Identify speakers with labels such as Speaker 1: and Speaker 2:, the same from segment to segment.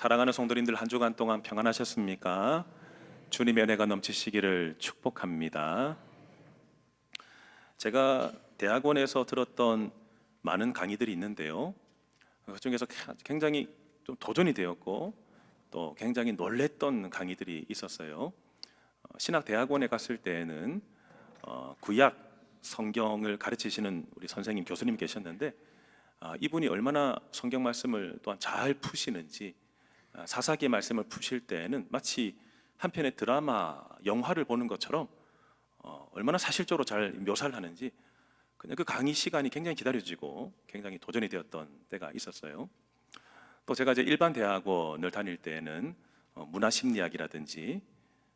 Speaker 1: 사랑하는 성도님들, 한 주간 동안 평안하셨습니까? 주님의 은혜가 넘치시기를 축복합니다. 제가 대학원에서 들었던 많은 강의들이 있는데요, 그 중에서 굉장히 좀 도전이 되었고 또 굉장히 놀랬던 강의들이 있었어요. 신학대학원에 갔을 때에는 구약 성경을 가르치시는 우리 선생님, 교수님 계셨는데 이분이 얼마나 성경 말씀을 또한 잘 푸시는지, 사사기의 말씀을 푸실 때에는 마치 한 편의 드라마, 영화를 보는 것처럼 얼마나 사실적으로 잘 묘사를 하는지, 그냥 그 강의 시간이 굉장히 기다려지고 굉장히 도전이 되었던 때가 있었어요. 또 제가 이제 일반 대학원을 다닐 때에는 문화심리학이라든지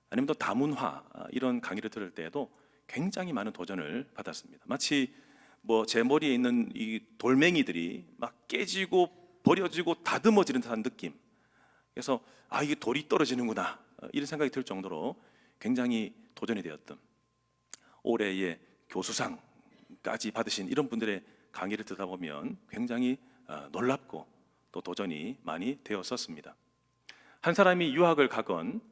Speaker 1: 아니면 또 다문화 이런 강의를 들을 때에도 굉장히 많은 도전을 받았습니다. 마치 제 머리에 있는 이 돌멩이들이 막 깨지고 버려지고 다듬어지는 듯한 느낌. 그래서 이게 돌이 떨어지는구나 이런 생각이 들 정도로 굉장히 도전이 되었던, 올해의 교수상까지 받으신 이런 분들의 강의를 듣다 보면 굉장히 놀랍고 또 도전이 많이 되었었습니다. 한 사람이 유학을 가건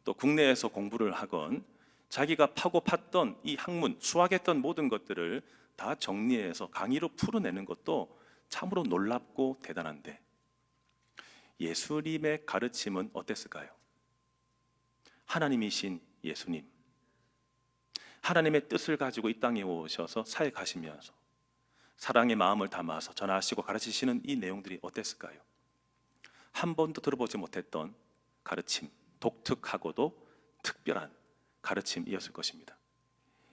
Speaker 1: 또 국내에서 공부를 하건 자기가 파고 팠던 이 학문, 수학했던 모든 것들을 다 정리해서 강의로 풀어내는 것도 참으로 놀랍고 대단한데, 예수님의 가르침은 어땠을까요? 하나님이신 예수님, 하나님의 뜻을 가지고 이 땅에 오셔서 사역하시면서 사랑의 마음을 담아서 전하시고 가르치시는 이 내용들이 어땠을까요? 한 번도 들어보지 못했던 가르침, 독특하고도 특별한 가르침이었을 것입니다.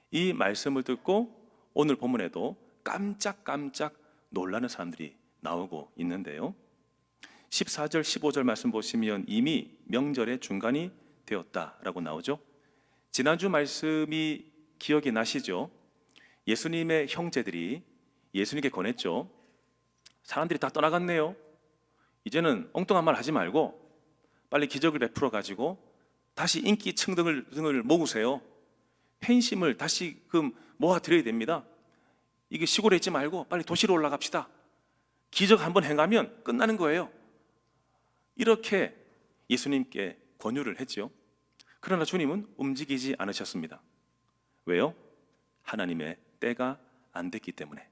Speaker 1: 이 말씀을 듣고 오늘 본문에도 깜짝깜짝 놀라는 사람들이 나오고 있는데요, 14절 15절 말씀 보시면 이미 명절의 중간이 되었다라고 나오죠. 지난주 말씀이 기억이 나시죠? 예수님의 형제들이 예수님께 권했죠. 사람들이 다 떠나갔네요. 이제는 엉뚱한 말 하지 말고 빨리 기적을 베풀어 가지고 다시 인기층 등을 모으세요. 팬심을 다시금 모아드려야 됩니다. 이게 시골에 있지 말고 빨리 도시로 올라갑시다. 기적 한번 행하면 끝나는 거예요. 이렇게 예수님께 권유를 했죠. 그러나 주님은 움직이지 않으셨습니다. 왜요? 하나님의 때가 안 됐기 때문에.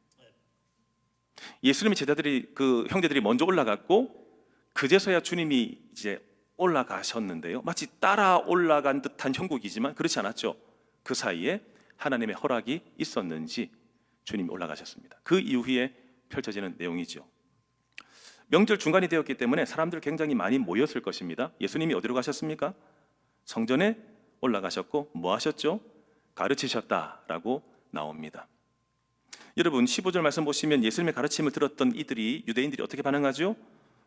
Speaker 1: 예수님의 제자들이, 그 형제들이 먼저 올라갔고 그제서야 주님이 이제 올라가셨는데요, 마치 따라 올라간 듯한 형국이지만 그렇지 않았죠. 그 사이에 하나님의 허락이 있었는지 주님이 올라가셨습니다. 그 이후에 펼쳐지는 내용이죠. 명절 중간이 되었기 때문에 사람들 굉장히 많이 모였을 것입니다. 예수님이 어디로 가셨습니까? 성전에 올라가셨고 뭐 하셨죠? 가르치셨다라고 나옵니다. 여러분, 15절 말씀 보시면 예수님의 가르침을 들었던 유대인들이 어떻게 반응하죠?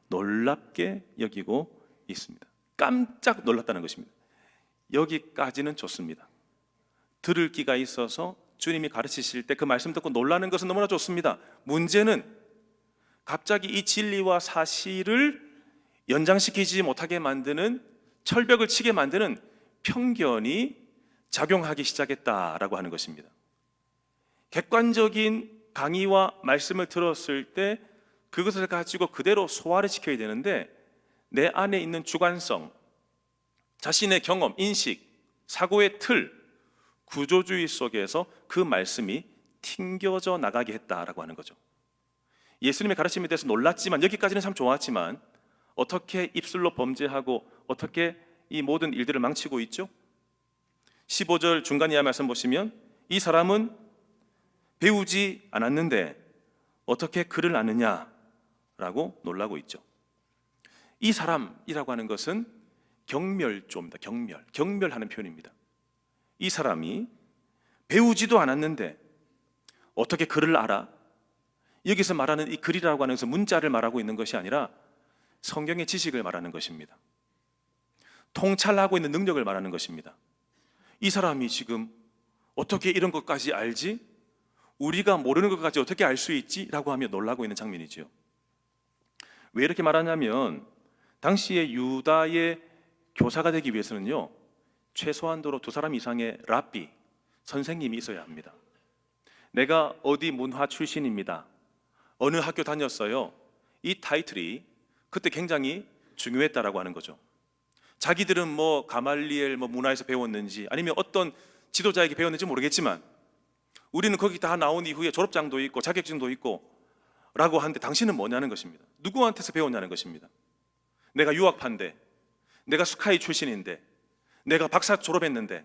Speaker 1: 놀랍게 여기고 있습니다. 깜짝 놀랐다는 것입니다. 여기까지는 좋습니다. 들을 기가 있어서 주님이 가르치실 때 그 말씀 듣고 놀라는 것은 너무나 좋습니다. 문제는 갑자기 이 진리와 사실을 연장시키지 못하게 만드는, 철벽을 치게 만드는 편견이 작용하기 시작했다라고 하는 것입니다. 객관적인 강의와 말씀을 들었을 때 그것을 가지고 그대로 소화를 시켜야 되는데, 내 안에 있는 주관성, 자신의 경험, 인식, 사고의 틀, 구조주의 속에서 그 말씀이 튕겨져 나가게 했다라고 하는 거죠. 예수님의 가르침에 대해서 놀랐지만, 여기까지는 참 좋았지만 어떻게 입술로 범죄하고 어떻게 이 모든 일들을 망치고 있죠? 15절 중간 이하 말씀 보시면 이 사람은 배우지 않았는데 어떻게 글을 아느냐라고 놀라고 있죠. 이 사람이라고 하는 것은 경멸조입니다. 경멸하는 표현입니다. 이 사람이 배우지도 않았는데 어떻게 글을 알아? 여기서 말하는 이 글이라고 하는 것은 문자를 말하고 있는 것이 아니라 성경의 지식을 말하는 것입니다. 통찰하고 있는 능력을 말하는 것입니다. 이 사람이 지금 어떻게 이런 것까지 알지? 우리가 모르는 것까지 어떻게 알 수 있지? 라고 하며 놀라고 있는 장면이죠. 왜 이렇게 말하냐면, 당시에 유다의 교사가 되기 위해서는요, 최소한도로 2사람 이상의 랍비, 선생님이 있어야 합니다. 내가 어디 문화 출신입니다, 어느 학교 다녔어요, 이 타이틀이 그때 굉장히 중요했다라고 하는 거죠. 자기들은 뭐 가말리엘 뭐 문화에서 배웠는지 아니면 어떤 지도자에게 배웠는지 모르겠지만 우리는 거기 다 나온 이후에 졸업장도 있고 자격증도 있고 라고 하는데 당신은 뭐냐는 것입니다. 누구한테서 배웠냐는 것입니다. 내가 유학파인데, 내가 스카이 출신인데, 내가 박사 졸업했는데,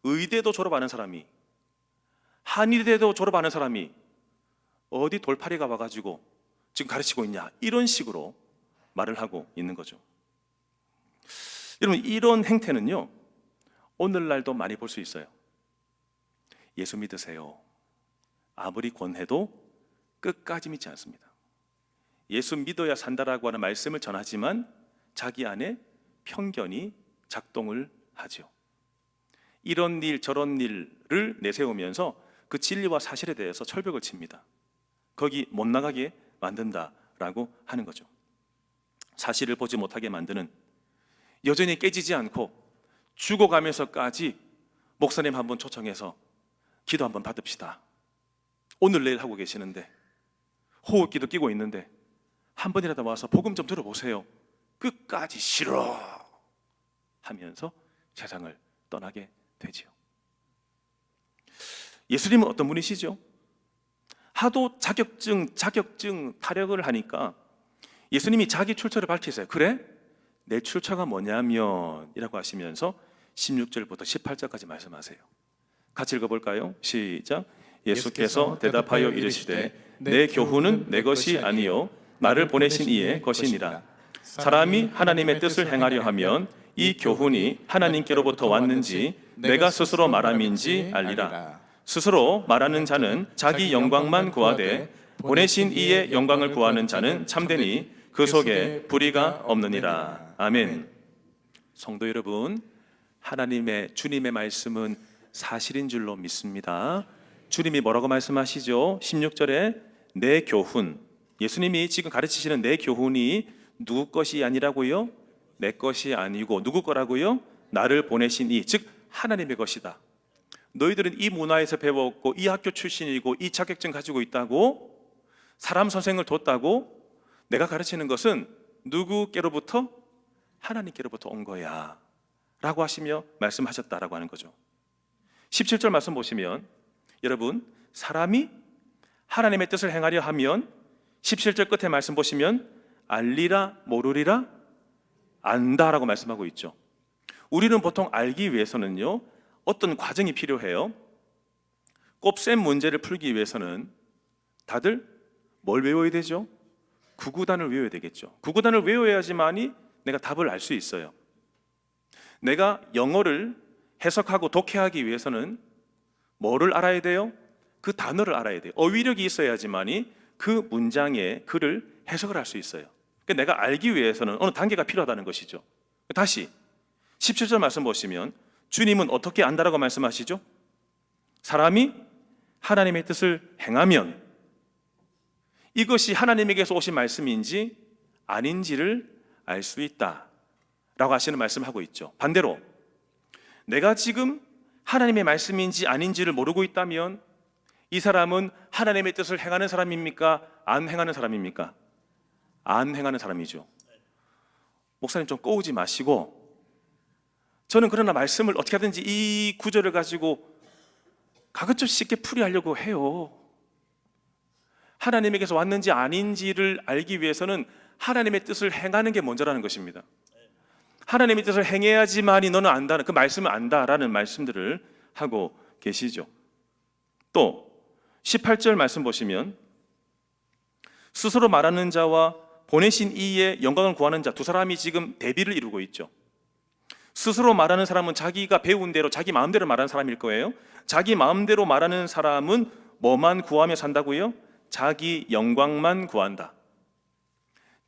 Speaker 1: 의대도 졸업하는 사람이, 한의대도 졸업하는 사람이 어디 돌팔이가 와가지고 지금 가르치고 있냐, 이런 식으로 말을 하고 있는 거죠. 여러분, 이런 행태는요 오늘날도 많이 볼 수 있어요. 예수 믿으세요. 아무리 권해도 끝까지 믿지 않습니다. 예수 믿어야 산다라고 하는 말씀을 전하지만 자기 안에 편견이 작동을 하죠. 이런 일 저런 일을 내세우면서 그 진리와 사실에 대해서 철벽을 칩니다. 거기 못 나가게 만든다라고 하는 거죠. 사실을 보지 못하게 만드는, 여전히 깨지지 않고 죽어가면서까지 목사님 한번 초청해서 기도 한번 받읍시다. 오늘 내일 하고 계시는데, 호흡기도 끼고 있는데 한 번이라도 와서 복음 좀 들어보세요. 끝까지 싫어 하면서 세상을 떠나게 되지요. 예수님은 어떤 분이시죠? 하도 자격증 타령을 하니까 예수님이 자기 출처를 밝히세요. 그래? 내 출처가 뭐냐면 이라고 하시면서 16절부터 18절까지 말씀하세요. 같이 읽어볼까요? 시작. 예수께서 대답하여 이르시되 내 교훈은 내 것이 아니요 나를 보내신 이의 것이니라. 사람이 하나님의 뜻을 행하려 하면 이 교훈이 하나님께로부터 왔는지 내가 스스로 말함인지 알리라. 스스로 말하는 자는 자기 영광만 구하되 보내신 이의 영광을 구하는 자는 참되니 그 속에 불의가 없느니라. 아멘. 성도 여러분, 하나님의 주님의 말씀은 사실인 줄로 믿습니다. 주님이 뭐라고 말씀하시죠? 16절에 내 교훈, 예수님이 지금 가르치시는 내 교훈이 누구 것이 아니라고요? 내 것이 아니고 누구 거라고요? 나를 보내신 이, 즉 하나님의 것이다. 너희들은 이 문화에서 배웠고 이 학교 출신이고 이 자격증 가지고 있다고, 사람 선생을 뒀다고, 내가 가르치는 것은 누구께로부터? 하나님께로부터 온 거야 라고 하시며 말씀하셨다라고 하는 거죠. 17절 말씀 보시면, 여러분, 사람이 하나님의 뜻을 행하려 하면 17절 끝에 말씀 보시면 알리라 모르리라 안다라고 말씀하고 있죠. 우리는 보통 알기 위해서는요 어떤 과정이 필요해요. 곱셈 문제를 풀기 위해서는 다들 뭘 외워야 되죠? 구구단을 외워야 되겠죠. 구구단을 외워야지만이 내가 답을 알 수 있어요. 내가 영어를 해석하고 독해하기 위해서는 뭐를 알아야 돼요? 그 단어를 알아야 돼요. 어휘력이 있어야지만이 그 문장의 글을 해석을 할 수 있어요. 그러니까 내가 알기 위해서는 어느 단계가 필요하다는 것이죠. 다시 17절 말씀 보시면 주님은 어떻게 안다라고 말씀하시죠? 사람이 하나님의 뜻을 행하면, 이것이 하나님에게서 오신 말씀인지 아닌지를 알 수 있다라고 하시는 말씀을 하고 있죠. 반대로 내가 지금 하나님의 말씀인지 아닌지를 모르고 있다면 이 사람은 하나님의 뜻을 행하는 사람입니까? 안 행하는 사람입니까? 안 행하는 사람이죠. 목사님 좀 꼬우지 마시고, 저는 그러나 말씀을 어떻게 하든지 이 구절을 가지고 가급적 쉽게 풀이하려고 해요. 하나님에게서 왔는지 아닌지를 알기 위해서는 하나님의 뜻을 행하는 게 먼저라는 것입니다. 하나님의 뜻을 행해야지만이 너는 안다는, 그 말씀을 안다라는 말씀들을 하고 계시죠. 또 18절 말씀 보시면 스스로 말하는 자와 보내신 이의 영광을 구하는 자, 두 사람이 지금 대비를 이루고 있죠. 스스로 말하는 사람은 자기가 배운 대로 자기 마음대로 말하는 사람일 거예요. 자기 마음대로 말하는 사람은 뭐만 구하며 산다고요? 자기 영광만 구한다.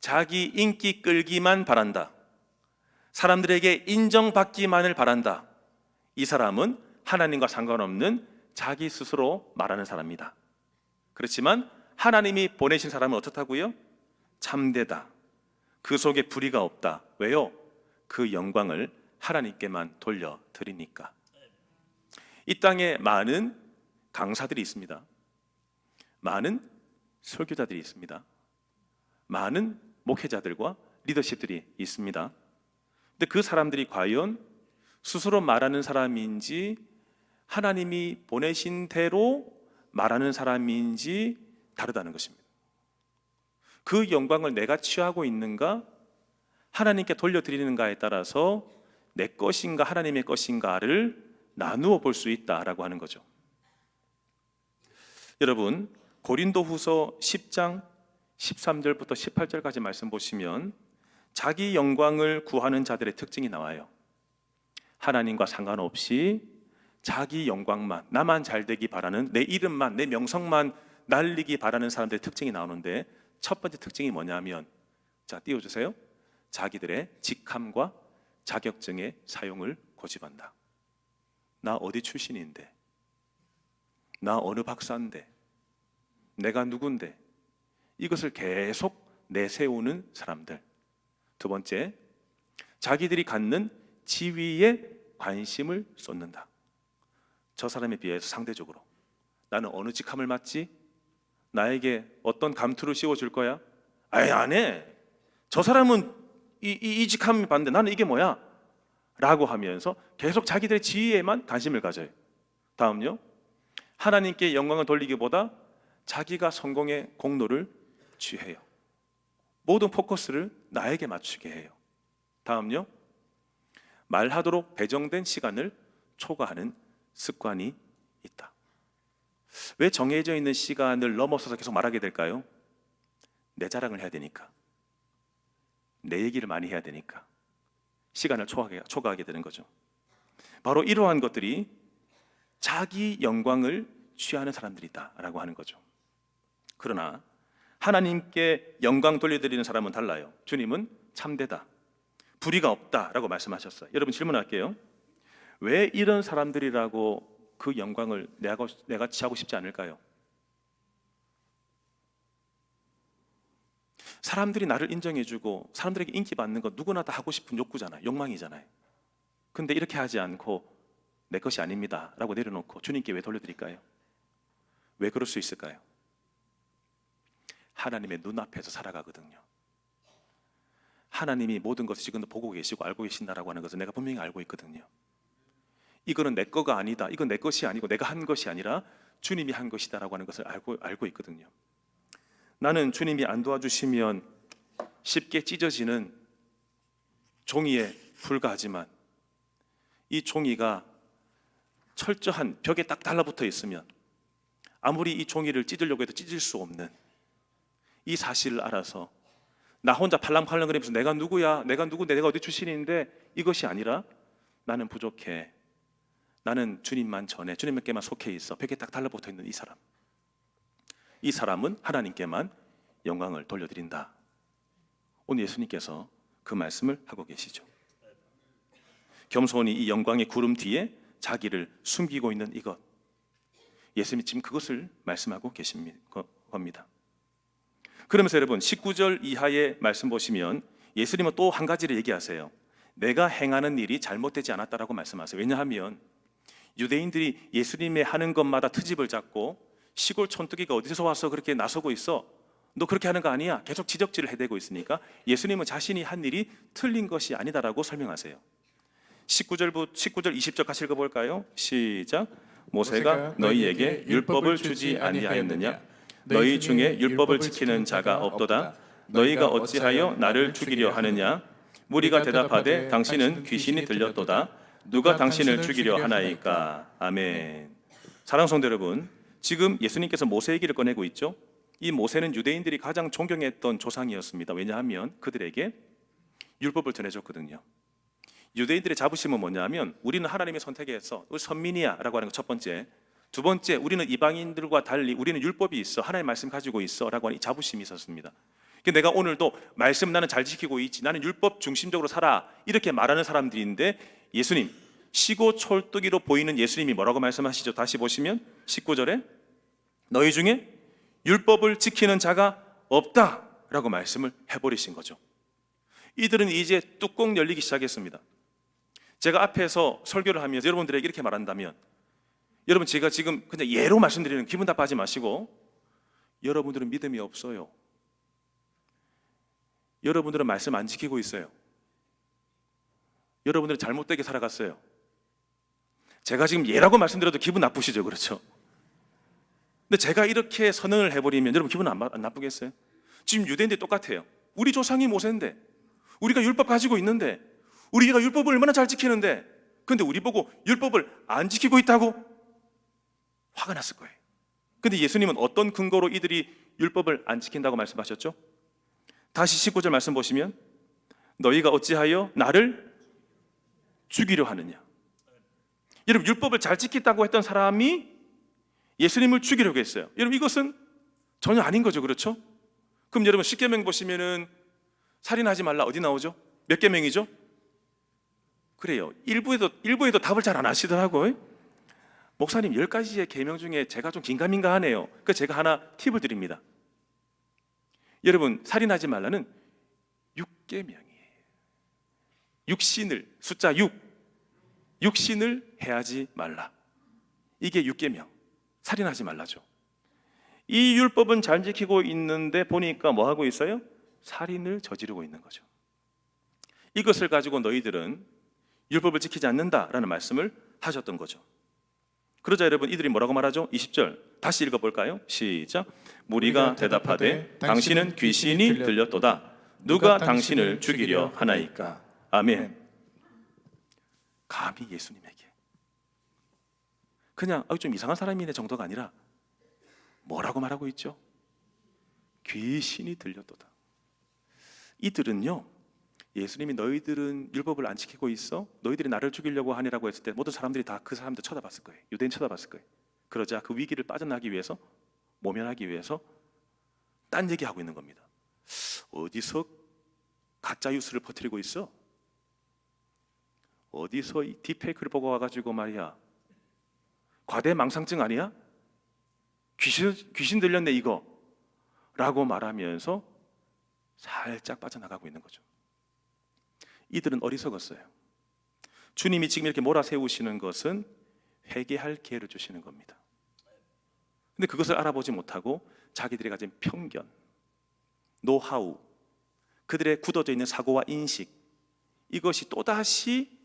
Speaker 1: 자기 인기 끌기만 바란다. 사람들에게 인정받기만을 바란다. 이 사람은 하나님과 상관없는 자기 스스로 말하는 사람이다. 그렇지만 하나님이 보내신 사람은 어떻다고요? 참되다. 그 속에 불의가 없다. 왜요? 그 영광을 하나님께만 돌려드리니까. 이 땅에 많은 강사들이 있습니다. 많은 설교자들이 있습니다. 많은 목회자들과 리더십들이 있습니다. 근데 그 사람들이 과연 스스로 말하는 사람인지 하나님이 보내신 대로 말하는 사람인지 다르다는 것입니다. 그 영광을 내가 취하고 있는가, 하나님께 돌려드리는가에 따라서 내 것인가 하나님의 것인가를 나누어 볼 수 있다라고 하는 거죠. 여러분, 고린도후서 10장 13절부터 18절까지 말씀 보시면 자기 영광을 구하는 자들의 특징이 나와요. 하나님과 상관없이 자기 영광만, 나만 잘되기 바라는, 내 이름만, 내 명성만 날리기 바라는 사람들의 특징이 나오는데, 첫 번째 특징이 뭐냐면, 자, 띄워주세요. 자기들의 직함과 자격증의 사용을 고집한다. 나 어디 출신인데, 나 어느 박사인데, 내가 누군데, 이것을 계속 내세우는 사람들. 두 번째, 자기들이 갖는 지위에 관심을 쏟는다. 저 사람에 비해서 상대적으로 나는 어느 직함을 맡지? 나에게 어떤 감투를 씌워줄 거야? 아예 안 해. 저 사람은 이 직함이 받는데 나는 이게 뭐야? 라고 하면서 계속 자기들의 지위에만 관심을 가져요. 다음요, 하나님께 영광을 돌리기보다 자기가 성공의 공로를 취해요. 모든 포커스를 나에게 맞추게 해요. 다음요, 말하도록 배정된 시간을 초과하는 습관이 있다. 왜 정해져 있는 시간을 넘어서서 계속 말하게 될까요? 내 자랑을 해야 되니까, 내 얘기를 많이 해야 되니까 시간을 초과하게 되는 거죠. 바로 이러한 것들이 자기 영광을 취하는 사람들이다라고 하는 거죠. 그러나 하나님께 영광 돌려드리는 사람은 달라요. 주님은 참되다, 불의가 없다라고 말씀하셨어요. 여러분, 질문할게요. 왜 이런 사람들이라고 그 영광을 내가 취하고 싶지 않을까요? 사람들이 나를 인정해주고 사람들에게 인기받는 거 누구나 다 하고 싶은 욕구잖아요. 욕망이잖아요. 근데 이렇게 하지 않고 내 것이 아닙니다 라고 내려놓고 주님께 왜 돌려드릴까요? 왜 그럴 수 있을까요? 하나님의 눈앞에서 살아가거든요. 하나님이 모든 것을 지금도 보고 계시고 알고 계신다라고 하는 것을 내가 분명히 알고 있거든요. 이거는 내 거가 아니다, 이건 내 것이 아니고 내가 한 것이 아니라 주님이 한 것이다라고 하는 것을 알고 있거든요. 나는 주님이 안 도와주시면 쉽게 찢어지는 종이에 불과하지만, 이 종이가 철저한 벽에 딱 달라붙어 있으면 아무리 이 종이를 찢으려고 해도 찢을 수 없는 이 사실을 알아서 나 혼자 팔랑팔랑거리면서 내가 누구야, 내가 누군데, 내가 어디 출신인데, 이것이 아니라 나는 부족해, 나는 주님만 전해, 주님께만 속해 있어, 벽에 딱 달라붙어 있는 이 사람, 이 사람은 하나님께만 영광을 돌려드린다. 오늘 예수님께서 그 말씀을 하고 계시죠. 겸손히 이 영광의 구름 뒤에 자기를 숨기고 있는 이것, 예수님이 지금 그것을 말씀하고 계신 겁니다. 그러면서 여러분, 19절 이하의 말씀 보시면 예수님은 또 한 가지를 얘기하세요. 내가 행하는 일이 잘못되지 않았다라고 말씀하세요. 왜냐하면 유대인들이 예수님의 하는 것마다 트집을 잡고, 시골 촌뜨기가 어디서 와서 그렇게 나서고 있어, 너 그렇게 하는 거 아니야, 계속 지적질을 해대고 있으니까 예수님은 자신이 한 일이 틀린 것이 아니다라고 설명하세요. 19절 20절 같이 읽어볼까요? 시작. 모세가 너희에게 율법을 주지 아니하였느냐? 너희 중에 율법을 지키는 자가 없도다. 너희가 어찌하여 나를 죽이려 하느냐? 무리가 대답하되 당신은 귀신이 들렸도다. 누가 당신을 죽이려 하나이까? 아멘. 사랑하는 성도 여러분, 지금 예수님께서 모세 얘기를 꺼내고 있죠. 이 모세는 유대인들이 가장 존경했던 조상이었습니다. 왜냐하면 그들에게 율법을 전해줬거든요. 유대인들의 자부심은 뭐냐면, 우리는 하나님의 선택에서 우리 선민이야 라고 하는 것 첫 번째. 두 번째, 우리는 이방인들과 달리 우리는 율법이 있어, 하나님의 말씀 가지고 있어 라고 하는 이 자부심이 있었습니다. 내가 오늘도 말씀 나는 잘 지키고 있지, 나는 율법 중심적으로 살아, 이렇게 말하는 사람들인데, 예수님, 시고 촐뚜기로 보이는 예수님이 뭐라고 말씀하시죠? 다시 보시면 19절에 너희 중에 율법을 지키는 자가 없다라고 말씀을 해버리신 거죠. 이들은 이제 뚜껑 열리기 시작했습니다. 제가 앞에서 설교를 하면서 여러분들에게 이렇게 말한다면, 여러분, 제가 지금 그냥 예로 말씀드리는, 기분 나빠하지 마시고, 여러분들은 믿음이 없어요. 여러분들은 말씀 안 지키고 있어요. 여러분들은 잘못되게 살아갔어요. 제가 지금 예라고 말씀드려도 기분 나쁘시죠? 그렇죠? 근데 제가 이렇게 선언을 해버리면 여러분 기분 안 나쁘겠어요? 지금 유대인들 똑같아요. 우리 조상이 모세인데, 우리가 율법 가지고 있는데, 우리가 율법을 얼마나 잘 지키는데, 근데 우리 보고 율법을 안 지키고 있다고 화가 났을 거예요. 근데 예수님은 어떤 근거로 이들이 율법을 안 지킨다고 말씀하셨죠? 다시 19절 말씀 보시면, 너희가 어찌하여 나를 죽이려 하느냐. 여러분, 율법을 잘 지켰다고 했던 사람이 예수님을 죽이려고 했어요. 여러분, 이것은 전혀 아닌 거죠. 그렇죠? 그럼 여러분, 10계명 보시면은 살인하지 말라 어디 나오죠? 몇 계명이죠? 그래요. 일부에도 답을 잘 안 하시더라고요. 목사님, 10가지의 계명 중에 제가 좀 긴가민가하네요. 그래서 제가 하나 팁을 드립니다. 여러분, 살인하지 말라는 6계명이에요. 육신을, 숫자 6, 육신을 해하지 말라. 이게 6계명, 살인하지 말라죠. 이 율법은 잘 지키고 있는데 보니까 뭐 하고 있어요? 살인을 저지르고 있는 거죠. 이것을 가지고 너희들은 율법을 지키지 않는다라는 말씀을 하셨던 거죠. 그러자 여러분, 이들이 뭐라고 말하죠? 20절 다시 읽어볼까요? 시작. 무리가 대답하되 당신은 귀신이 들렸도다. 누가 당신을 죽이려 하나이까? 아멘. 감히 예수님에게 그냥 좀 이상한 사람이네 정도가 아니라 뭐라고 말하고 있죠? 귀신이 들렸도다. 이들은요, 예수님이 너희들은 율법을 안 지키고 있어? 너희들이 나를 죽이려고 하니라고 했을 때 모든 사람들이 다 그 사람들 쳐다봤을 거예요. 유대인 쳐다봤을 거예요. 그러자 그 위기를 빠져나기 위해서, 모면하기 위해서 딴 얘기하고 있는 겁니다. 어디서 가짜 뉴스를 퍼뜨리고 있어? 어디서 이 딥페이크를 보고 와가지고 말이야, 과대망상증 아니야? 귀신 들렸네 이거 라고 말하면서 살짝 빠져나가고 있는 거죠. 이들은 어리석었어요. 주님이 지금 이렇게 몰아세우시는 것은 회개할 기회를 주시는 겁니다. 근데 그것을 알아보지 못하고 자기들이 가진 편견, 노하우, 그들의 굳어져 있는 사고와 인식, 이것이 또다시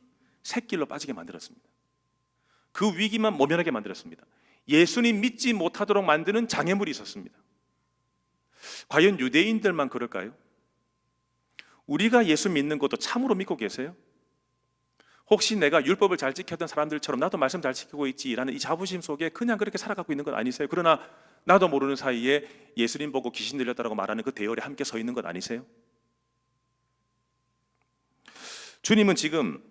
Speaker 1: 샛길로 빠지게 만들었습니다. 그 위기만 모면하게 만들었습니다. 예수님 믿지 못하도록 만드는 장애물이 있었습니다. 과연 유대인들만 그럴까요? 우리가 예수 믿는 것도 참으로 믿고 계세요? 혹시 내가 율법을 잘 지켰던 사람들처럼 나도 말씀 잘 지키고 있지라는 이 자부심 속에 그냥 그렇게 살아가고 있는 건 아니세요? 그러나 나도 모르는 사이에 예수님 보고 귀신 들렸다고 말하는 그 대열에 함께 서 있는 것 아니세요? 주님은 지금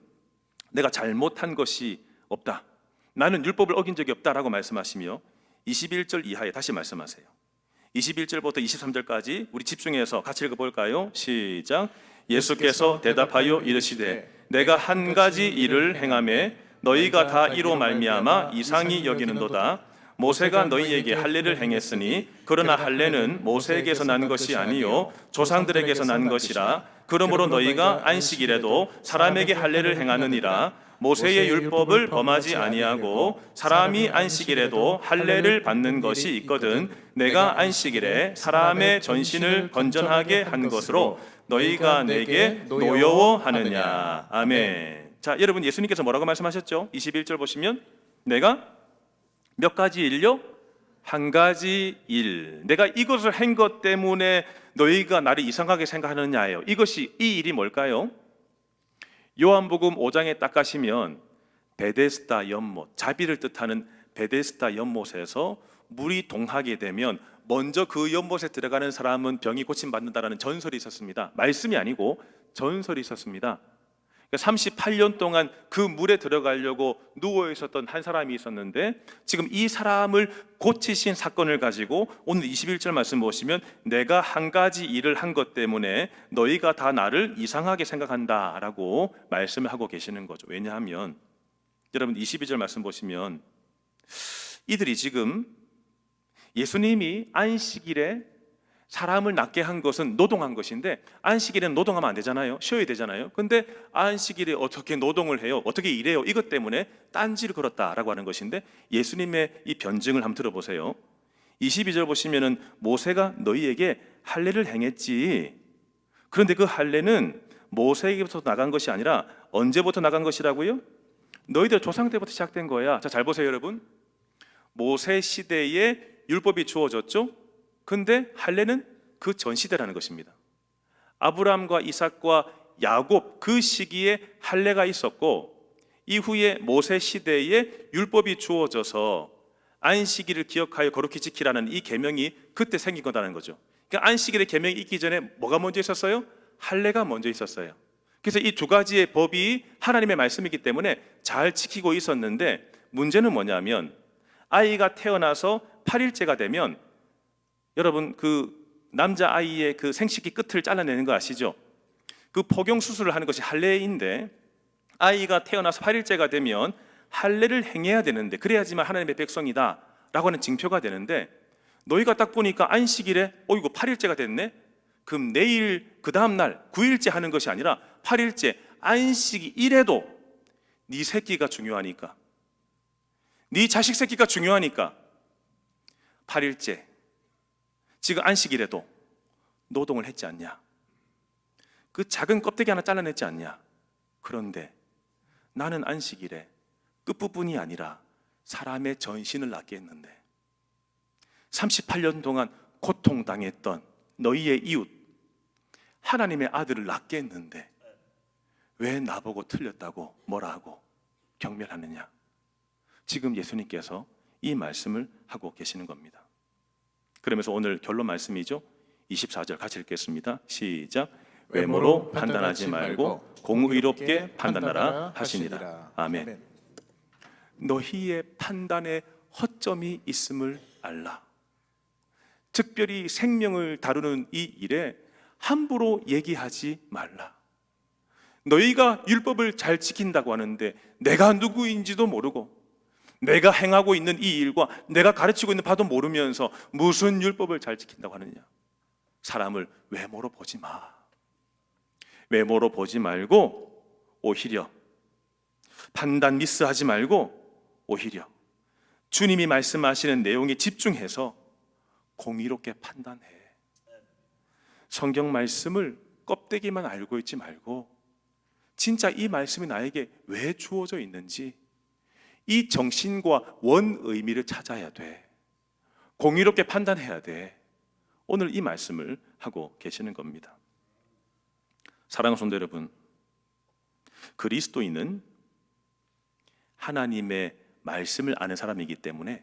Speaker 1: 내가 잘못한 것이 없다, 나는 율법을 어긴 적이 없다라고 말씀하시며 21절 이하에 다시 말씀하세요. 21절부터 23절까지 우리 집중해서 같이 읽어볼까요? 시작. 예수께서 대답하여 이르시되 내가 한 가지 일을 행하매 너희가 다 이로 말미암아 이상히 여기는도다. 모세가 너희에게 할례를 행했으니 그러나 할례는 모세에게서 난 것이 아니요 조상들에게서 난 것이라. 그러므로 너희가 안식일에도 사람에게 할례를 행하느니라. 모세의 율법을 범하지 아니하고 사람이 안식일에도 할례를 받는 것이 있거든 내가 안식일에 사람의 전신을 건전하게 한 것으로 너희가 내게 노여워하느냐. 아멘. 자, 여러분, 예수님께서 뭐라고 말씀하셨죠? 21절 보시면 내가 몇 가지 일요? 한 가지 일. 내가 이것을 한 것 때문에 너희가 나를 이상하게 생각하느냐예요. 이 일이 뭘까요? 요한복음 5장에 딱 가시면 베데스다 연못, 자비를 뜻하는 베데스다 연못에서 물이 동하게 되면 먼저 그 연못에 들어가는 사람은 병이 고침받는다라는 전설이 있었습니다. 말씀이 아니고 전설이 있었습니다. 38년 동안 그 물에 들어가려고 누워 있었던 한 사람이 있었는데 지금 이 사람을 고치신 사건을 가지고 오늘 21절 말씀 보시면 내가 한 가지 일을 한 것 때문에 너희가 다 나를 이상하게 생각한다라고 말씀을 하고 계시는 거죠. 왜냐하면 여러분 22절 말씀 보시면 이들이 지금 예수님이 안식일에 사람을 낫게 한 것은 노동한 것인데 안식일에는 노동하면 안 되잖아요. 쉬어야 되잖아요. 근데 안식일에 어떻게 노동을 해요? 어떻게 일해요? 이것 때문에 딴지를 걸었다라고 하는 것인데 예수님의 이 변증을 한번 들어보세요. 22절 보시면은 모세가 너희에게 할례를 행했지 그런데 그 할례는 모세에게부터 나간 것이 아니라 언제부터 나간 것이라고요? 너희들 조상 때부터 시작된 거야. 자, 잘 보세요, 여러분. 모세 시대에 율법이 주어졌죠. 근데 할례는 그 전 시대라는 것입니다. 아브라함과 이삭과 야곱 그 시기에 할례가 있었고, 이후에 모세 시대에 율법이 주어져서 안식일을 기억하여 거룩히 지키라는 이 계명이 그때 생긴 거라는 거죠. 그러니까 안식일의 계명이 있기 전에 뭐가 먼저 있었어요? 할례가 먼저 있었어요. 그래서 이 두 가지의 법이 하나님의 말씀이기 때문에 잘 지키고 있었는데, 문제는 뭐냐면 아이가 태어나서 8일째가 되면, 여러분 그 남자아이의 그 생식기 끝을 잘라내는 거 아시죠? 그 포경 수술을 하는 것이 할례인데, 아이가 태어나서 8일째가 되면 할례를 행해야 되는데, 그래야지만 하나님의 백성이다 라고 하는 징표가 되는데, 너희가 딱 보니까 안식일에 이거 8일째가 됐네? 그럼 내일 그 다음날 9일째 하는 것이 아니라 8일째 안식일에도 네 새끼가 중요하니까, 네 자식 새끼가 중요하니까 8일째 지금 안식일에도 노동을 했지 않냐? 그 작은 껍데기 하나 잘라냈지 않냐? 그런데 나는 안식일에 끝부분이 아니라 사람의 전신을 낫게 했는데, 38년 동안 고통당했던 너희의 이웃, 하나님의 아들을 낳게 했는데 왜 나보고 틀렸다고 뭐라 하고 경멸하느냐? 지금 예수님께서 이 말씀을 하고 계시는 겁니다. 그러면서 오늘 결론 말씀이죠. 24절 같이 읽겠습니다. 시작. 외모로 판단하지 말고 공의롭게 판단하라 하시니라. 아멘. 너희의 판단에 허점이 있음을 알라. 특별히 생명을 다루는 이 일에 함부로 얘기하지 말라. 너희가 율법을 잘 지킨다고 하는데 내가 누구인지도 모르고 내가 행하고 있는 이 일과 내가 가르치고 있는 바도 모르면서 무슨 율법을 잘 지킨다고 하느냐? 사람을 외모로 보지 마. 외모로 보지 말고 오히려 판단 미스하지 말고 오히려 주님이 말씀하시는 내용에 집중해서 공의롭게 판단해. 성경 말씀을 껍데기만 알고 있지 말고 진짜 이 말씀이 나에게 왜 주어져 있는지 이 정신과 원 의미를 찾아야 돼. 공의롭게 판단해야 돼. 오늘 이 말씀을 하고 계시는 겁니다. 사랑하는 성도 여러분, 그리스도인은 하나님의 말씀을 아는 사람이기 때문에,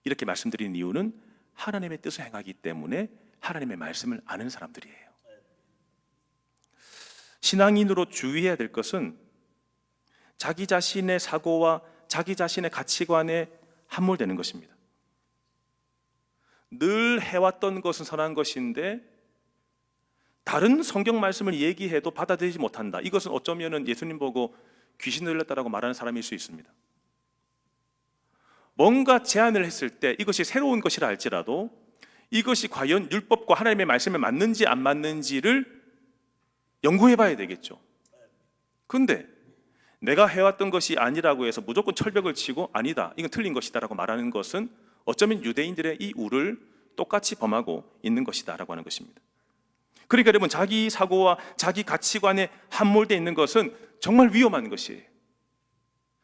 Speaker 1: 이렇게 말씀드리는 이유는 하나님의 뜻을 행하기 때문에 하나님의 말씀을 아는 사람들이에요. 신앙인으로 주의해야 될 것은 자기 자신의 사고와 자기 자신의 가치관에 함몰되는 것입니다. 늘 해왔던 것은 선한 것인데 다른 성경 말씀을 얘기해도 받아들이지 못한다. 이것은 어쩌면 예수님 보고 귀신 들렸다라고 말하는 사람일 수 있습니다. 뭔가 제안을 했을 때 이것이 새로운 것이라 할지라도 이것이 과연 율법과 하나님의 말씀에 맞는지 안 맞는지를 연구해 봐야 되겠죠. 그런데 내가 해왔던 것이 아니라고 해서 무조건 철벽을 치고 아니다, 이건 틀린 것이다 라고 말하는 것은 어쩌면 유대인들의 이 우를 똑같이 범하고 있는 것이다 라고 하는 것입니다. 그러니까 여러분, 자기 사고와 자기 가치관에 함몰되어 있는 것은 정말 위험한 것이에요.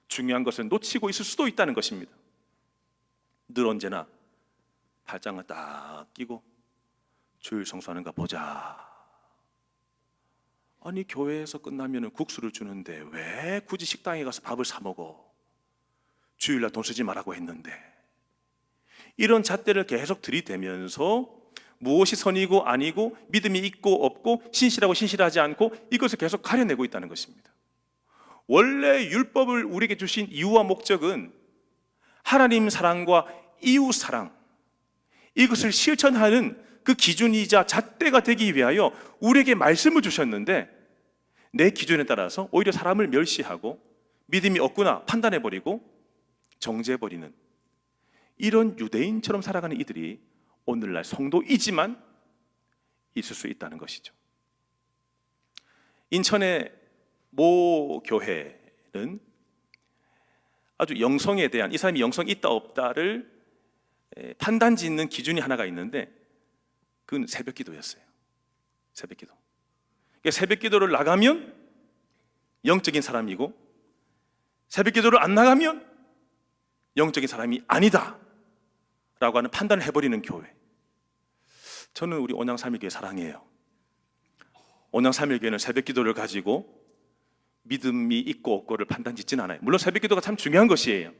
Speaker 1: 중요한 것은 놓치고 있을 수도 있다는 것입니다. 늘 언제나 발장을 딱 끼고 주일 성수하는가 보자. 아니, 교회에서 끝나면 국수를 주는데 왜 굳이 식당에 가서 밥을 사 먹어? 주일날 돈 쓰지 말라고 했는데. 이런 잣대를 계속 들이대면서 무엇이 선이고 아니고, 믿음이 있고 없고, 신실하고 신실하지 않고, 이것을 계속 가려내고 있다는 것입니다. 원래 율법을 우리에게 주신 이유와 목적은 하나님 사랑과 이웃 사랑, 이것을 실천하는 그 기준이자 잣대가 되기 위하여 우리에게 말씀을 주셨는데, 내 기준에 따라서 오히려 사람을 멸시하고 믿음이 없구나 판단해버리고 정죄해버리는 이런 유대인처럼 살아가는 이들이 오늘날 성도이지만 있을 수 있다는 것이죠. 인천의 모 교회는 아주 영성에 대한, 이 사람이 영성이 있다 없다를 판단 짓는 기준이 하나가 있는데, 그건 새벽 기도였어요. 새벽기도. 그러니까 새벽기도를 나가면 영적인 사람이고 새벽기도를 안 나가면 영적인 사람이 아니다 라고 하는 판단을 해버리는 교회. 저는 우리 온양삼일교회 사랑해요. 온양삼일교회는 새벽기도를 가지고 믿음이 있고 없고를 판단짓진 않아요. 물론 새벽기도가 참 중요한 것이에요.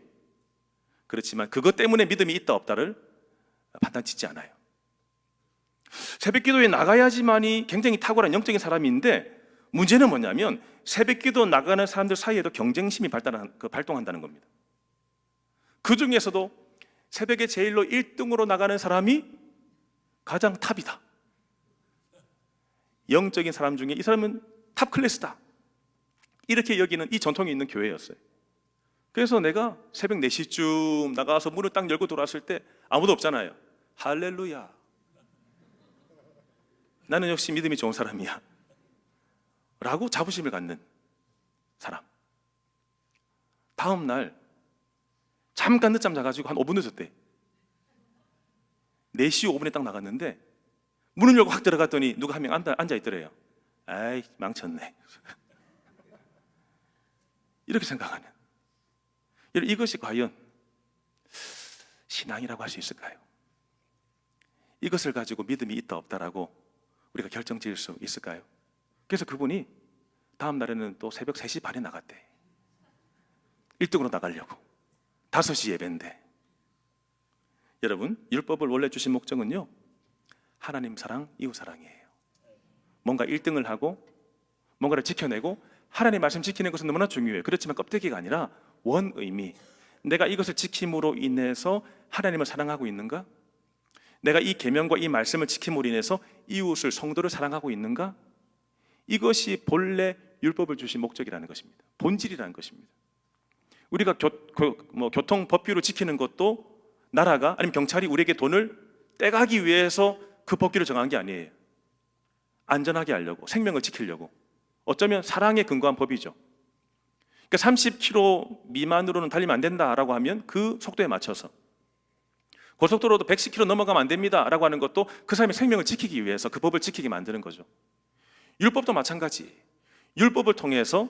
Speaker 1: 그렇지만 그것 때문에 믿음이 있다 없다를 판단짓지 않아요. 새벽기도에 나가야지만이 굉장히 탁월한 영적인 사람인데, 문제는 뭐냐면 새벽기도 나가는 사람들 사이에도 경쟁심이 발동한다는 겁니다. 그 중에서도 새벽에 제일로 1등으로 나가는 사람이 가장 탑이다. 영적인 사람 중에 이 사람은 탑 클래스다, 이렇게 여기는 이 전통이 있는 교회였어요. 그래서 내가 새벽 4시쯤 나가서 문을 딱 열고 돌아왔을 때 아무도 없잖아요. 할렐루야, 나는 역시 믿음이 좋은 사람이야 라고 자부심을 갖는 사람. 다음 날 잠깐 늦잠 자가지고 한 5분 늦었대. 4시 5분에 딱 나갔는데 문을 열고 확 들어갔더니 누가 한 명 앉아있더래요. 아이, 망쳤네. 이렇게 생각하는, 이것이 과연 신앙이라고 할 수 있을까요? 이것을 가지고 믿음이 있다 없다라고 우리가 결정 지을 수 있을까요? 그래서 그분이 다음 날에는 또 새벽 3시 반에 나갔대. 1등으로 나가려고. 5시 예배인데. 여러분, 율법을 원래 주신 목적은요, 하나님 사랑, 이웃 사랑이에요. 뭔가 1등을 하고 뭔가를 지켜내고 하나님 말씀 지키는 것은 너무나 중요해요. 그렇지만 껍데기가 아니라 원의미, 내가 이것을 지킴으로 인해서 하나님을 사랑하고 있는가? 내가 이 계명과 이 말씀을 지킴으로 인해서 이웃을, 성도를 사랑하고 있는가? 이것이 본래 율법을 주신 목적이라는 것입니다. 본질이라는 것입니다. 우리가 교통 법규를 지키는 것도 나라가, 아니면 경찰이 우리에게 돈을 떼가기 위해서 그 법규를 정한 게 아니에요. 안전하게 하려고, 생명을 지키려고. 어쩌면 사랑에 근거한 법이죠. 그러니까 30km 미만으로는 달리면 안 된다라고 하면 그 속도에 맞춰서, 고속도로도 110km 넘어가면 안 됩니다라고 하는 것도 그 사람의 생명을 지키기 위해서 그 법을 지키게 만드는 거죠. 율법도 마찬가지. 율법을 통해서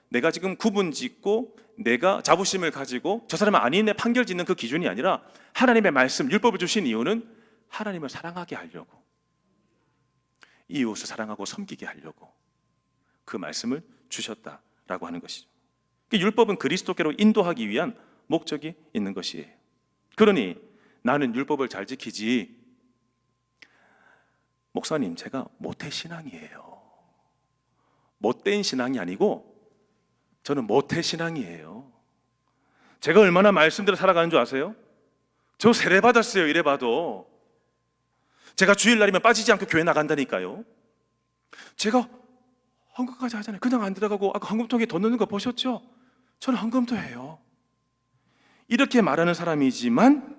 Speaker 1: 내가 지금 구분 짓고 내가 자부심을 가지고 저 사람은 아니네 판결 짓는 그 기준이 아니라, 하나님의 말씀, 율법을 주신 이유는 하나님을 사랑하게 하려고, 이웃을 사랑하고 섬기게 하려고 그 말씀을 주셨다라고 하는 것이죠. 율법은 그리스도께로 인도하기 위한 목적이 있는 것이에요. 그러니 나는 율법을 잘 지키지, 목사님 제가 모태신앙이에요. 못된 신앙이 아니고 저는 모태신앙이에요. 제가 얼마나 말씀대로 살아가는 줄 아세요? 저 세례 받았어요. 이래 봐도 제가 주일날이면 빠지지 않고 교회 나간다니까요. 제가 헌금까지 하잖아요. 그냥 안 들어가고 아까 헌금통에 돈 넣는 거 보셨죠? 저는 헌금도 해요. 이렇게 말하는 사람이지만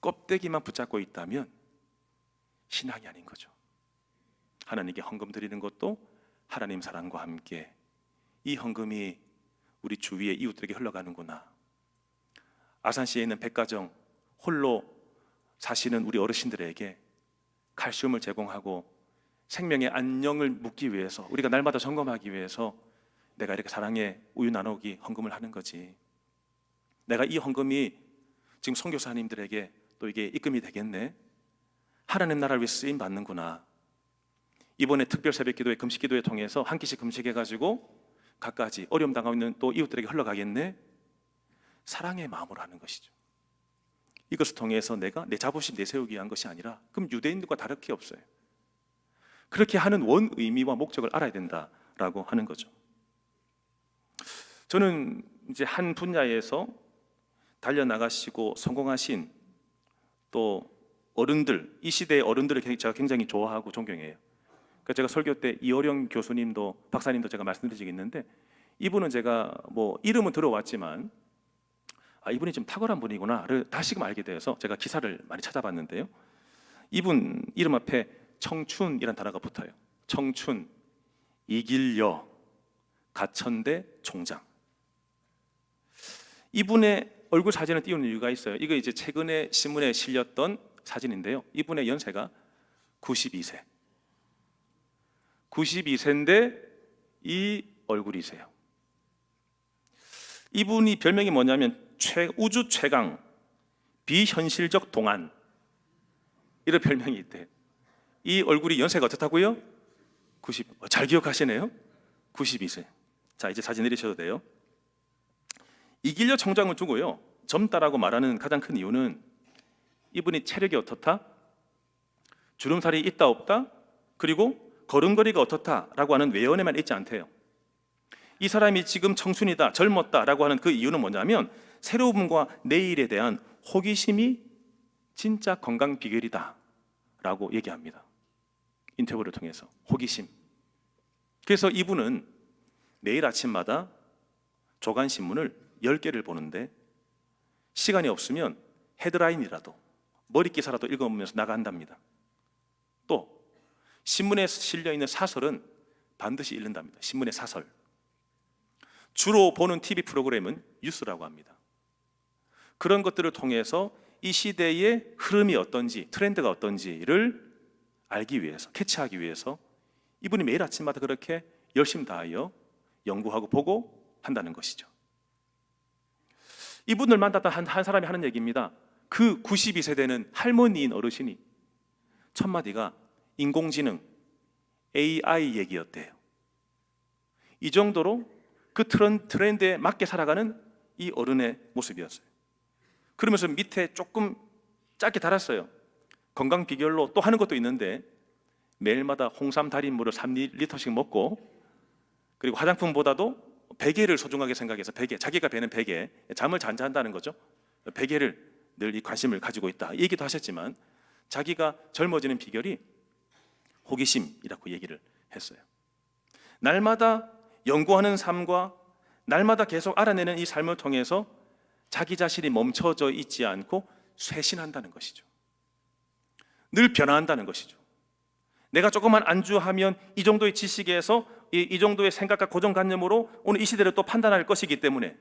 Speaker 1: 껍데기만 붙잡고 있다면 신앙이 아닌 거죠. 하나님께 헌금 드리는 것도 하나님 사랑과 함께 이 헌금이 우리 주위의 이웃들에게 흘러가는구나. 아산시에 있는 백가정 홀로 사시는 우리 어르신들에게 칼슘을 제공하고 생명의 안녕을 묻기 위해서, 우리가 날마다 점검하기 위해서 내가 이렇게 사랑의 우유 나누기 헌금을 하는 거지. 내가 이 헌금이 지금 선교사님들에게 또 이게 입금이 되겠네, 하나님 나라를 위해 쓰임 받는구나. 이번에 특별 새벽 기도회, 금식 기도회 통해서 한 끼씩 금식해가지고 갖가지 어려움 당하고 있는 또 이웃들에게 흘러가겠네. 사랑의 마음으로 하는 것이죠. 이것을 통해서 내가 내 자부심 내세우기 위한 것이 아니라, 그럼 유대인들과 다를 게 없어요. 그렇게 하는 원 의미와 목적을 알아야 된다라고 하는 거죠. 저는 이제 한 분야에서 달려나가시고 성공하신 또 어른들, 이 시대의 어른들을 제가 굉장히 좋아하고 존경해요. 그러니까 제가 설교 때 이어령 교수님도 박사님도 제가 말씀드린 적이 있는데, 이분은 제가 뭐 이름은 들어왔지만 이분이 좀 탁월한 분이구나를 다시금 알게 되어서 제가 기사를 많이 찾아봤는데요. 이분 이름 앞에 청춘이라는 단어가 붙어요. 청춘, 이길여, 가천대 총장. 이분의 얼굴 사진을 띄우는 이유가 있어요. 이거 이제 최근에 신문에 실렸던 사진인데요. 이분의 연세가 92세. 92세인데 이 얼굴이세요. 이분이 별명이 뭐냐면 우주 최강, 비현실적 동안, 이런 별명이 있대요. 이 얼굴이 연세가 어떻다고요? 잘 기억하시네요. 92세. 자, 이제 사진 내리셔도 돼요. 이길려 총장을 두고요, 젊다라고 말하는 가장 큰 이유는 이분이 체력이 어떻다, 주름살이 있다 없다, 그리고 걸음걸이가 어떻다라고 하는 외연에만 있지 않대요. 이 사람이 지금 청춘이다, 젊었다라고 하는 그 이유는 뭐냐면 새로움과 내일에 대한 호기심이 진짜 건강 비결이다 라고 얘기합니다. 인터뷰를 통해서 호기심. 그래서 이분은 매일 아침마다 조간신문을 10개를 보는데 시간이 없으면 헤드라인이라도, 머릿기사라도 읽어보면서 나간답니다. 또 신문에 실려있는 사설은 반드시 읽는답니다. 신문의 사설. 주로 보는 TV 프로그램은 뉴스라고 합니다. 그런 것들을 통해서 이 시대의 흐름이 어떤지, 트렌드가 어떤지를 알기 위해서, 캐치하기 위해서 이분이 매일 아침마다 그렇게 열심히 다하여 연구하고 보고 한다는 것이죠. 이분을 만났던 한 사람이 하는 얘기입니다. 그 92세대는 할머니인 어르신이 첫 마디가 인공지능, AI 얘기였대요. 이 정도로 그 트렌드에 맞게 살아가는 이 어른의 모습이었어요. 그러면서 밑에 조금 짧게 달았어요. 건강 비결로 또 하는 것도 있는데 매일마다 홍삼 달인 물을 3리터씩 먹고, 그리고 화장품보다도 베개를 소중하게 생각해서 베개, 자기가 베는 베개, 잠을 잘 잔다는 거죠. 베개를 늘 이 관심을 가지고 있다, 이 얘기도 하셨지만 자기가 젊어지는 비결이 호기심이라고 얘기를 했어요. 날마다 연구하는 삶과 날마다 계속 알아내는 이 삶을 통해서 자기 자신이 멈춰져 있지 않고 쇄신한다는 것이죠. 늘 변화한다는 것이죠. 내가 조금만 안주하면 이 정도의 지식에서 이 정도의 생각과 고정관념으로 오늘 이 시대를 또 판단할 것이기 때문에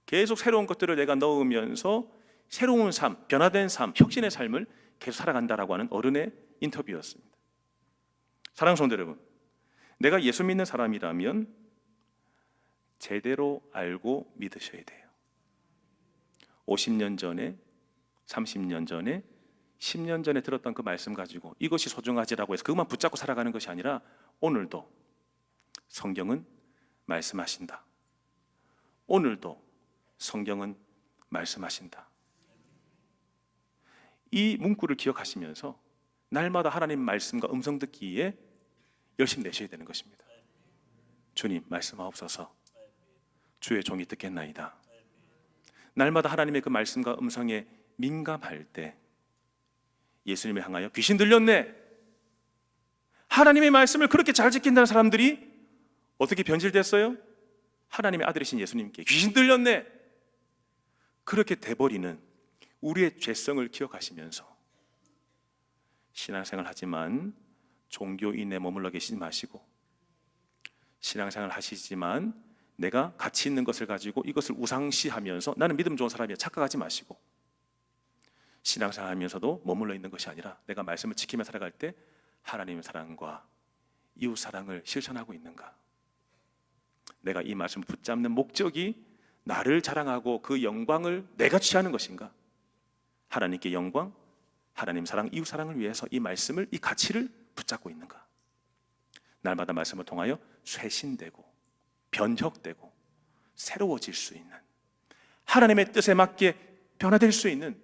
Speaker 1: 계속 새로운 것들을 내가 넣으면서 새로운 삶, 변화된 삶, 혁신의 삶을 계속 살아간다라고 하는 어른의 인터뷰였습니다. 사랑하는 성도 여러분, 내가 예수 믿는 사람이라면 제대로 알고 믿으셔야 돼요. 50년 전에, 30년 전에, 10년 전에 들었던 그 말씀 가지고 이것이 소중하지라고 해서 그것만 붙잡고 살아가는 것이 아니라 오늘도 성경은 말씀하신다. 오늘도 성경은 말씀하신다. 이 문구를 기억하시면서 날마다 하나님 말씀과 음성 듣기에 열심히 내셔야 되는 것입니다. 주님 말씀하옵소서. 주의 종이 듣겠나이다. 날마다 하나님의 그 말씀과 음성에 민감할 때 예수님을 향하여 귀신 들렸네, 하나님의 말씀을 그렇게 잘 지킨다는 사람들이 어떻게 변질됐어요? 하나님의 아들이신 예수님께 귀신 들렸네, 그렇게 돼버리는 우리의 죄성을 기억하시면서 신앙생활 하지만 종교인에 머물러 계시지 마시고, 신앙생활 하시지만 내가 가치 있는 것을 가지고 이것을 우상시하면서 나는 믿음 좋은 사람이야 착각하지 마시고, 신앙생활 하면서도 머물러 있는 것이 아니라 내가 말씀을 지키며 살아갈 때 하나님의 사랑과 이웃 사랑을 실천하고 있는가, 내가 이 말씀을 붙잡는 목적이 나를 자랑하고 그 영광을 내가 취하는 것인가, 하나님께 영광, 하나님 사랑, 이웃 사랑을 위해서 이 말씀을, 이 가치를 붙잡고 있는가. 날마다 말씀을 통하여 쇄신되고 변혁되고 새로워질 수 있는, 하나님의 뜻에 맞게 변화될 수 있는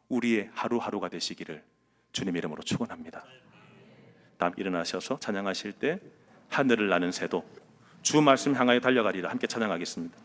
Speaker 1: 우리의 하루하루가 되시기를 주님의 이름으로 축원합니다. 다음 일어나셔서 찬양하실 때 하늘을 나는 새도 주 말씀 향하여 달려가리라 함께 찬양하겠습니다.